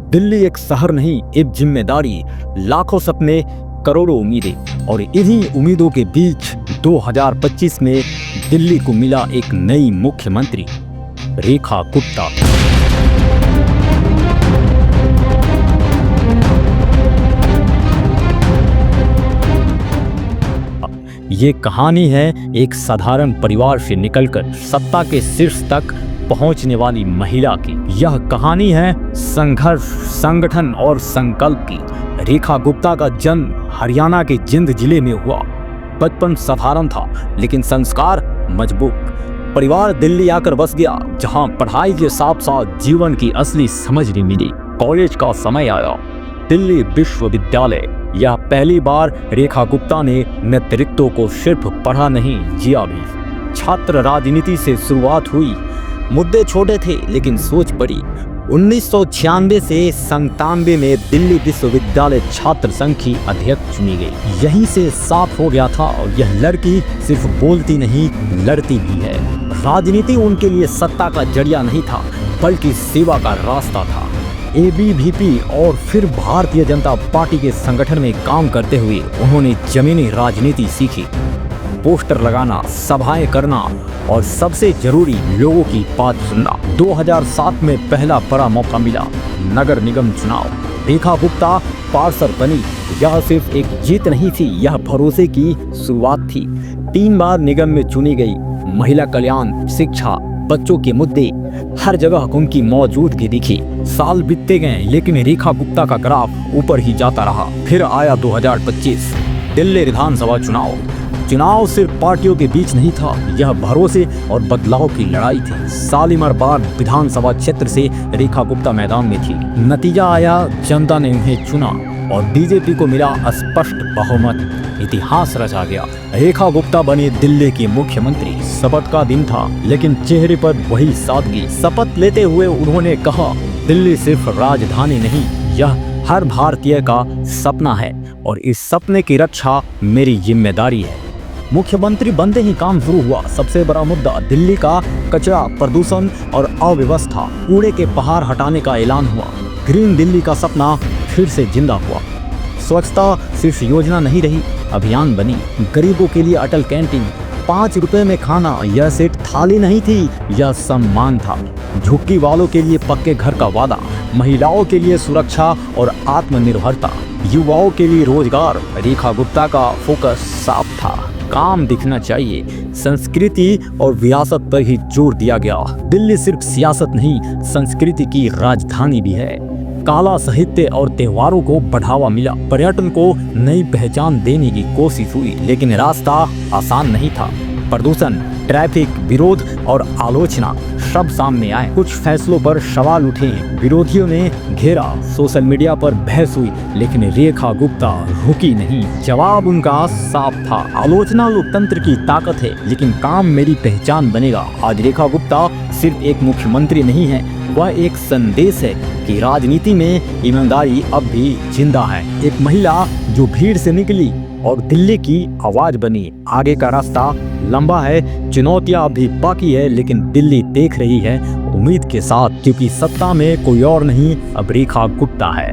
दिल्ली एक शहर नहीं, एक जिम्मेदारी, लाखों सपने, करोड़ों उम्मीदें। और इन्हीं उम्मीदों के बीच 2025 में दिल्ली को मिला एक नई मुख्यमंत्री, रेखा गुप्ता। ये कहानी है एक साधारण परिवार से निकलकर सत्ता के शीर्ष तक पहुंचने वाली महिला की। यह कहानी है संघर्ष, संगठन और संकल्प की। रेखा गुप्ता का जन्म हरियाणा के जिंद जिले में हुआ। बचपन साधारण था लेकिन संस्कार मजबूत। परिवार दिल्ली आकर बस गया, जहां पढ़ाई के साथ साथ जीवन की असली समझ भी मिली। कॉलेज का समय आया, दिल्ली विश्वविद्यालय। यह पहली बार रेखा गुप्ता ने नेतृत्व को सिर्फ पढ़ा नहीं, जिया भी। छात्र राजनीति से शुरुआत हुई। मुद्दे छोटे थे लेकिन सोच बड़ी। 1996 से 97 में दिल्ली विश्वविद्यालय छात्र संघ की अध्यक्ष चुनी गई। यहीं से साफ हो गया था यह लड़की सिर्फ बोलती नहीं, लड़ती भी है। राजनीति उनके लिए सत्ता का जरिया नहीं था, बल्कि सेवा का रास्ता था। एबीवीपी और फिर भारतीय जनता पार्टी के संगठन में काम करते हुए उन्होंने जमीनी राजनीति सीखी। पोस्टर लगाना, सभाएं करना और सबसे जरूरी लोगों की बात सुनना। 2007 में पहला बड़ा मौका मिला, नगर निगम चुनाव। रेखा गुप्ता पार्षद बनी। यह सिर्फ एक जीत नहीं थी, यह भरोसे की शुरुआत थी। 3 बार निगम में चुनी गई। महिला कल्याण, शिक्षा, बच्चों के मुद्दे, हर जगह उनकी मौजूदगी दिखी। साल बीतते गए लेकिन रेखा गुप्ता का ग्राफ ऊपर ही जाता रहा। फिर आया 2025 दिल्ली विधानसभा चुनाव सिर्फ पार्टियों के बीच नहीं था, यह भरोसे और बदलाव की लड़ाई थी। शालीमार बाग विधानसभा क्षेत्र से रेखा गुप्ता मैदान में थी। नतीजा आया, जनता ने उन्हें चुना और बीजेपी को मिला स्पष्ट बहुमत। इतिहास रचा गया। रेखा गुप्ता बनी दिल्ली की मुख्यमंत्री। शपथ का दिन था लेकिन चेहरे पर वही सादगी। शपथ लेते हुए उन्होंने कहा, दिल्ली सिर्फ राजधानी नहीं, यह हर भारतीय का सपना है और इस सपने की रक्षा मेरी जिम्मेदारी है। मुख्यमंत्री बनते ही काम शुरू हुआ। सबसे बड़ा मुद्दा दिल्ली का कचरा, प्रदूषण और अव्यवस्था। कूड़े के पहाड़ हटाने का ऐलान हुआ। ग्रीन दिल्ली का सपना फिर से जिंदा हुआ। स्वच्छता सिर्फ योजना नहीं रही, अभियान बनी। गरीबों के लिए अटल कैंटीन, 5 रुपए में खाना। यह सिर्फ थाली नहीं थी, यह सम्मान था। झुग्गी वालों के लिए पक्के घर का वादा, महिलाओं के लिए सुरक्षा और आत्मनिर्भरता, युवाओं के लिए रोजगार। रेखा गुप्ता का फोकस साफ था, काम दिखना चाहिए। संस्कृति और विरासत पर ही जोर दिया गया। दिल्ली सिर्फ सियासत नहीं, संस्कृति की राजधानी भी है। कला, साहित्य और त्योहारों को बढ़ावा मिला। पर्यटन को नई पहचान देने की कोशिश हुई, लेकिन रास्ता आसान नहीं था। प्रदूषण, ट्रैफिक, विरोध और आलोचना सब सामने आए। कुछ फैसलों पर सवाल उठे, विरोधियों ने घेरा, सोशल मीडिया पर बहस हुई, लेकिन रेखा गुप्ता रुकी नहीं। जवाब उनका साफ था, आलोचना लोकतंत्र की ताकत है, लेकिन काम मेरी पहचान बनेगा। आज रेखा गुप्ता सिर्फ एक मुख्यमंत्री नहीं है, वह एक संदेश है कि राजनीति में ईमानदारी अब भी जिंदा है। एक महिला जो भीड़ से निकली और दिल्ली की आवाज बनी। आगे का रास्ता लंबा है, चुनौतियां अभी बाकी है, लेकिन दिल्ली देख रही है उम्मीद के साथ, क्योंकि सत्ता में कोई और नहीं, अब रेखा गुप्ता है।